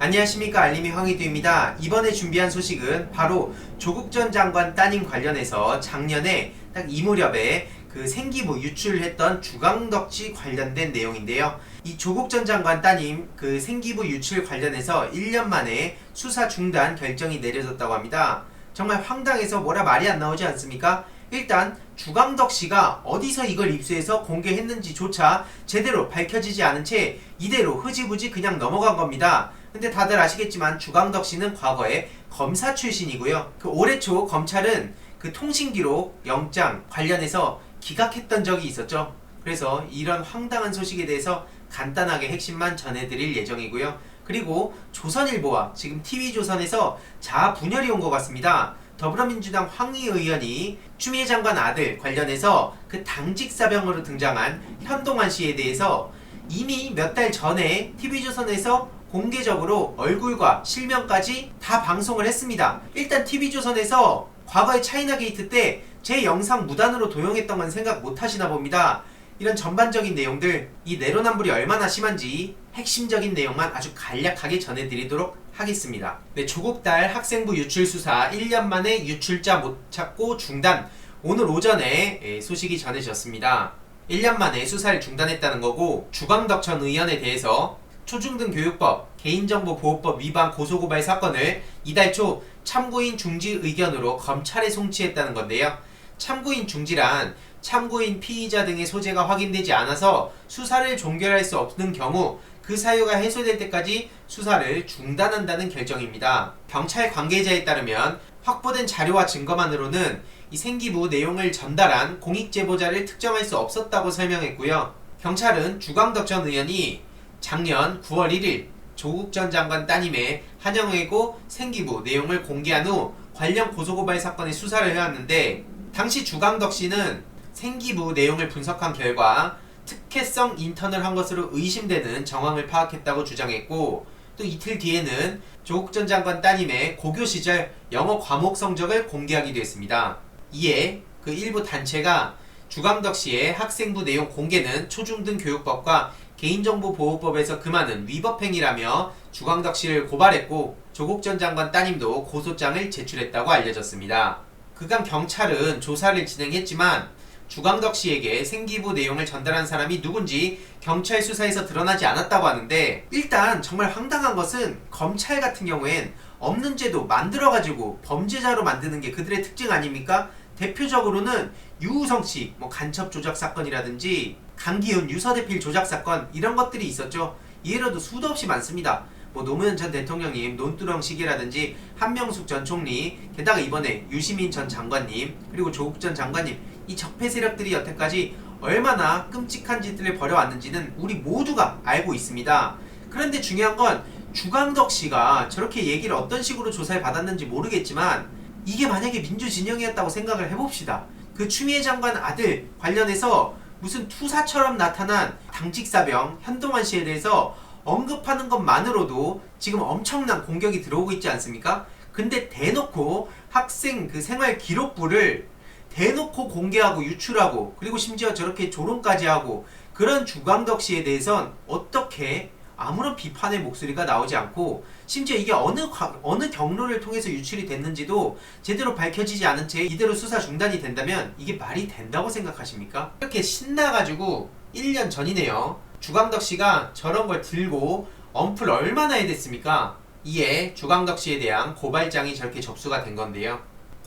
안녕하십니까, 알림이 황희두입니다. 이번에 준비한 소식은 바로 조국 전 장관 따님 관련해서 작년에 딱 이 무렵에 그 생기부 유출했던 주광덕 씨 관련된 내용인데요. 이 조국 전 장관 따님 그 생기부 유출 관련해서 1년 만에 수사 중단 결정이 내려졌다고 합니다. 정말 황당해서 뭐라 말이 안 나오지 않습니까? 일단 주광덕 씨가 어디서 이걸 입수해서 공개했는지조차 제대로 밝혀지지 않은 채 이대로 흐지부지 그냥 넘어간 겁니다. 근데 다들 아시겠지만 주광덕 씨는 과거에 검사 출신이고요. 그 올해 초 검찰은 그 통신기록 영장 관련해서 기각했던 적이 있었죠. 그래서 이런 황당한 소식에 대해서 간단하게 핵심만 전해드릴 예정이고요. 그리고 조선일보와 지금 TV조선에서 자아 분열이 온 것 같습니다. 더불어민주당 황희 의원이 추미애 장관 아들 관련해서 그 당직 사병으로 등장한 현동환 씨에 대해서 이미 몇 달 전에 TV조선에서 공개적으로 얼굴과 실명까지 다 방송을 했습니다. 일단 TV조선에서 과거의 차이나 게이트 때 제 영상 무단으로 도용했던 건 생각 못 하시나 봅니다. 이런 전반적인 내용들, 이 내로남불이 얼마나 심한지 핵심적인 내용만 아주 간략하게 전해드리도록 하겠습니다. 네, 조국 딸 학생부 유출 수사 1년 만에 유출자 못 찾고 중단. 오늘 오전에 소식이 전해졌습니다. 1년 만에 수사를 중단했다는 거고, 주광덕 전 의원에 대해서 초중등교육법, 개인정보보호법 위반 고소고발 사건을 이달 초 참고인 중지 의견으로 검찰에 송치했다는 건데요. 참고인 중지란 참고인 피의자 등의 소재가 확인되지 않아서 수사를 종결할 수 없는 경우 그 사유가 해소될 때까지 수사를 중단한다는 결정입니다. 경찰 관계자에 따르면 확보된 자료와 증거만으로는 이 생기부 내용을 전달한 공익제보자를 특정할 수 없었다고 설명했고요. 경찰은 주광덕 전 의원이 작년 9월 1일 조국 전 장관 따님의 한영외고 생기부 내용을 공개한 후 관련 고소고발 사건의 수사를 해왔는데, 당시 주광덕 씨는 생기부 내용을 분석한 결과 특혜성 인턴을 한 것으로 의심되는 정황을 파악했다고 주장했고, 또 이틀 뒤에는 조국 전 장관 따님의 고교 시절 영어 과목 성적을 공개하기도 했습니다. 이에 그 일부 단체가 주광덕 씨의 학생부 내용 공개는 초중등교육법과 개인정보보호법에서 금하는 위법행위라며 주광덕 씨를 고발했고, 조국 전 장관 따님도 고소장을 제출했다고 알려졌습니다. 그간 경찰은 조사를 진행했지만 주광덕 씨에게 생기부 내용을 전달한 사람이 누군지 경찰 수사에서 드러나지 않았다고 하는데, 일단 정말 황당한 것은 검찰 같은 경우엔 없는 죄도 만들어가지고 범죄자로 만드는 게 그들의 특징 아닙니까? 대표적으로는 유우성 씨 간첩 조작 사건이라든지 강기훈 유서대필 조작 사건, 이런 것들이 있었죠. 예로도 수도 없이 많습니다. 노무현 전 대통령님 논두렁 시계라든지 한명숙 전 총리, 게다가 이번에 유시민 전 장관님, 그리고 조국 전 장관님, 이 적폐 세력들이 여태까지 얼마나 끔찍한 짓들을 벌여왔는지는 우리 모두가 알고 있습니다. 그런데 중요한 건 주광덕 씨가 저렇게 얘기를 어떤 식으로 조사를 받았는지 모르겠지만, 이게 만약에 민주진영이었다고 생각을 해봅시다. 그 추미애 장관 아들 관련해서 무슨 투사처럼 나타난 당직사병 현동환 씨에 대해서 언급하는 것만으로도 지금 엄청난 공격이 들어오고 있지 않습니까? 근데 대놓고 학생 그 생활 기록부를 대놓고 공개하고 유출하고, 그리고 심지어 저렇게 조롱까지 하고, 그런 주광덕 씨에 대해선 어떻게 아무런 비판의 목소리가 나오지 않고, 심지어 이게 어느 경로를 통해서 유출이 됐는지도 제대로 밝혀지지 않은 채 이대로 수사 중단이 된다면 이게 말이 된다고 생각하십니까? 이렇게 신나가지고 1년 전이네요. 주광덕 씨가 저런 걸 들고 언플 얼마나 해야 됐습니까? 이에 주광덕 씨에 대한 고발장이 저렇게 접수가 된 건데요.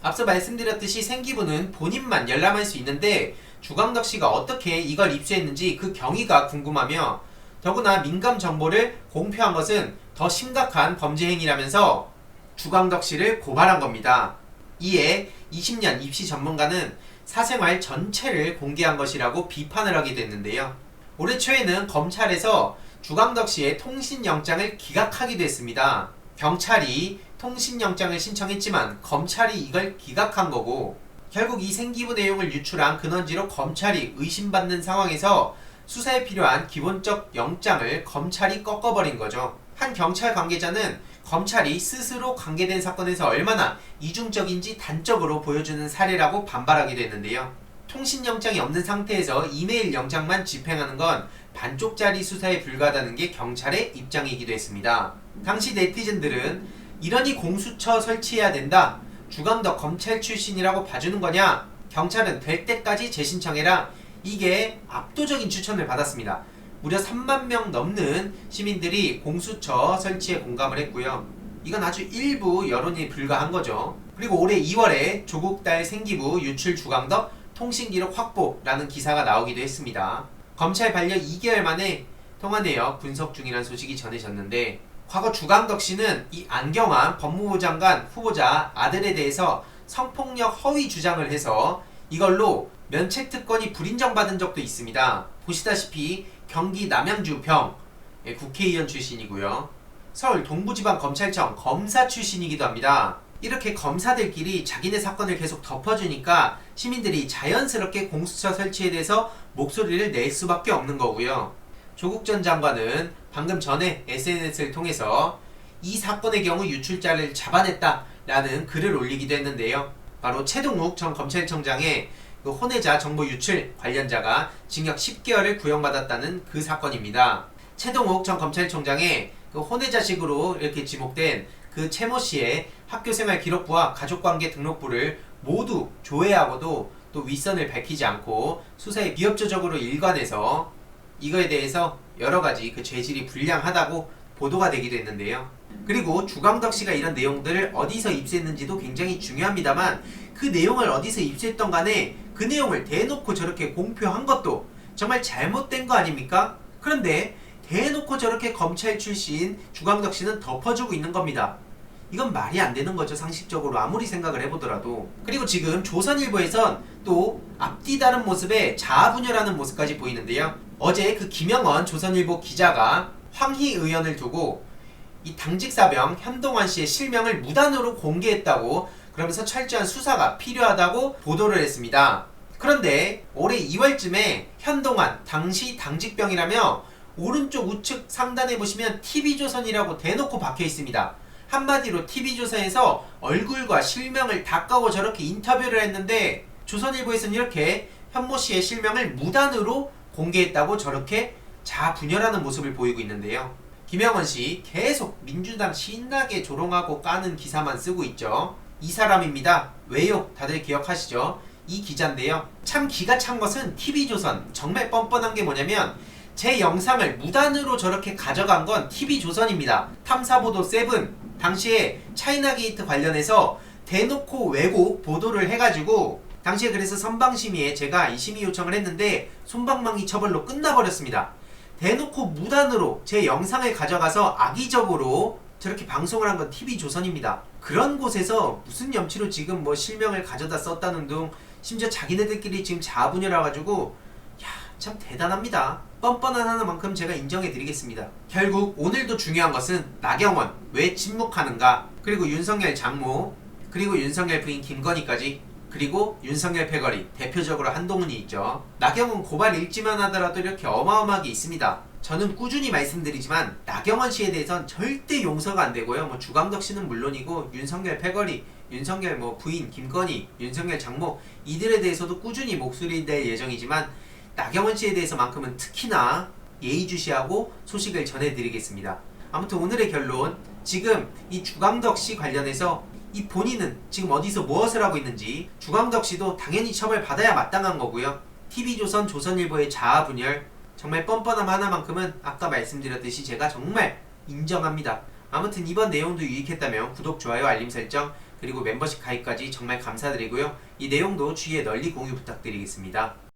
앞서 말씀드렸듯이 생기부는 본인만 열람할 수 있는데, 주광덕 씨가 어떻게 이걸 입수했는지 그 경위가 궁금하며, 더구나 민감 정보를 공표한 것은 더 심각한 범죄 행위라면서 주광덕 씨를 고발한 겁니다. 이에 20년 입시 전문가는 사생활 전체를 공개한 것이라고 비판을 하기도 했는데요. 올해 초에는 검찰에서 주광덕 씨의 통신영장을 기각하기도 했습니다. 경찰이 통신영장을 신청했지만 검찰이 이걸 기각한 거고, 결국 이 생기부 내용을 유출한 근원지로 검찰이 의심받는 상황에서 수사에 필요한 기본적 영장을 검찰이 꺾어버린 거죠. 한 경찰 관계자는 검찰이 스스로 관계된 사건에서 얼마나 이중적인지 단적으로 보여주는 사례라고 반발하기도 했는데요. 통신영장이 없는 상태에서 이메일 영장만 집행하는 건 반쪽짜리 수사에 불과하다는 게 경찰의 입장이기도 했습니다. 당시 네티즌들은 이러니 공수처 설치해야 된다. 주광덕 검찰 출신이라고 봐주는 거냐? 경찰은 될 때까지 재신청해라. 이게 압도적인 추천을 받았습니다. 무려 3만 명 넘는 시민들이 공수처 설치에 공감을 했고요. 이건 아주 일부 여론이 불과한 거죠. 그리고 올해 2월에 조국 딸 생기부 유출 주광덕 통신기록 확보라는 기사가 나오기도 했습니다. 검찰 반려 2개월 만에 통화 내역 분석 중이라는 소식이 전해졌는데, 과거 주광덕 씨는 이 안경환 법무부 장관 후보자 아들에 대해서 성폭력 허위 주장을 해서 이걸로 면책특권이 불인정받은 적도 있습니다. 보시다시피 경기 남양주 병 국회의원 출신이고요. 서울 동부지방검찰청 검사 출신이기도 합니다. 이렇게 검사들끼리 자기네 사건을 계속 덮어주니까 시민들이 자연스럽게 공수처 설치에 대해서 목소리를 낼 수밖에 없는 거고요. 조국 전 장관은 방금 전에 SNS를 통해서 이 사건의 경우 유출자를 잡아냈다라는 글을 올리기도 했는데요. 바로 최동욱 전 검찰청장의 그 혼외자 정보 유출 관련자가 징역 10개월을 구형받았다는 그 사건입니다. 최동욱 전 검찰총장의 그 혼외자식으로 이렇게 지목된 그 최모 씨의 학교생활 기록부와 가족관계 등록부를 모두 조회하고도 또 윗선을 밝히지 않고 수사에 비협조적으로 일관해서 이거에 대해서 여러가지 그 죄질이 불량하다고 보도가 되기도 했는데요. 그리고 주광덕 씨가 이런 내용들을 어디서 입수했는지도 굉장히 중요합니다만, 그 내용을 어디서 입수했던 간에 그 내용을 대놓고 저렇게 공표한 것도 정말 잘못된 거 아닙니까? 그런데 대놓고 저렇게 검찰 출신 주광덕 씨는 덮어주고 있는 겁니다. 이건 말이 안 되는 거죠, 상식적으로 아무리 생각을 해보더라도. 그리고 지금 조선일보에선 또 앞뒤 다른 모습에 자아분열하는 모습까지 보이는데요. 어제 그 김영원 조선일보 기자가 황희 의원을 두고 이 당직사병 현동환 씨의 실명을 무단으로 공개했다고, 그러면서 철저한 수사가 필요하다고 보도를 했습니다. 그런데 올해 2월쯤에 현동환 당시 당직병이라며 오른쪽 우측 상단에 보시면 TV조선이라고 대놓고 박혀 있습니다. 한마디로 TV조선에서 얼굴과 실명을 다 까고 저렇게 인터뷰를 했는데, 조선일보에서는 이렇게 현모 씨의 실명을 무단으로 공개했다고 저렇게 자분열하는 모습을 보이고 있는데요. 김영원 씨 계속 민주당 신나게 조롱하고 까는 기사만 쓰고 있죠. 이 사람입니다. 왜요? 다들 기억하시죠? 이 기자인데요. 참 기가 찬 것은 TV조선 정말 뻔뻔한 게 뭐냐면, 제 영상을 무단으로 저렇게 가져간 건 TV조선입니다. 탐사보도 7 당시에 차이나게이트 관련해서 대놓고 왜곡 보도를 해가지고, 당시에 그래서 선방심의에 제가 이 심의 요청을 했는데 솜방망이 처벌로 끝나버렸습니다. 대놓고 무단으로 제 영상을 가져가서 악의적으로 저렇게 방송을 한 건 TV조선입니다. 그런 곳에서 무슨 염치로 지금 뭐 실명을 가져다 썼다는 둥, 심지어 자기네들끼리 지금 자아분열해가지고, 참 대단합니다. 뻔뻔한 하나만큼 제가 인정해드리겠습니다. 결국 오늘도 중요한 것은 나경원 왜 침묵하는가, 그리고 윤석열 장모, 그리고 윤석열 부인 김건희까지, 그리고 윤석열 패거리 대표적으로 한동훈이 있죠. 나경원 고발 일지만 하더라도 이렇게 어마어마하게 있습니다. 저는 꾸준히 말씀드리지만 나경원 씨에 대해선 절대 용서가 안 되고요. 뭐 주광덕 씨는 물론이고 윤석열 패거리, 윤석열 뭐 부인 김건희, 윤석열 장모, 이들에 대해서도 꾸준히 목소리 낼 예정이지만, 나경원 씨에 대해서만큼은 특히나 예의주시하고 소식을 전해드리겠습니다. 아무튼 오늘의 결론, 지금 이 주광덕 씨 관련해서 이 본인은 지금 어디서 무엇을 하고 있는지, 주광덕 씨도 당연히 처벌받아야 마땅한 거고요. TV조선, 조선일보의 자아분열, 정말 뻔뻔함 하나만큼은 아까 말씀드렸듯이 제가 정말 인정합니다. 아무튼 이번 내용도 유익했다면 구독, 좋아요, 알림 설정, 그리고 멤버십 가입까지 정말 감사드리고요. 이 내용도 주위에 널리 공유 부탁드리겠습니다.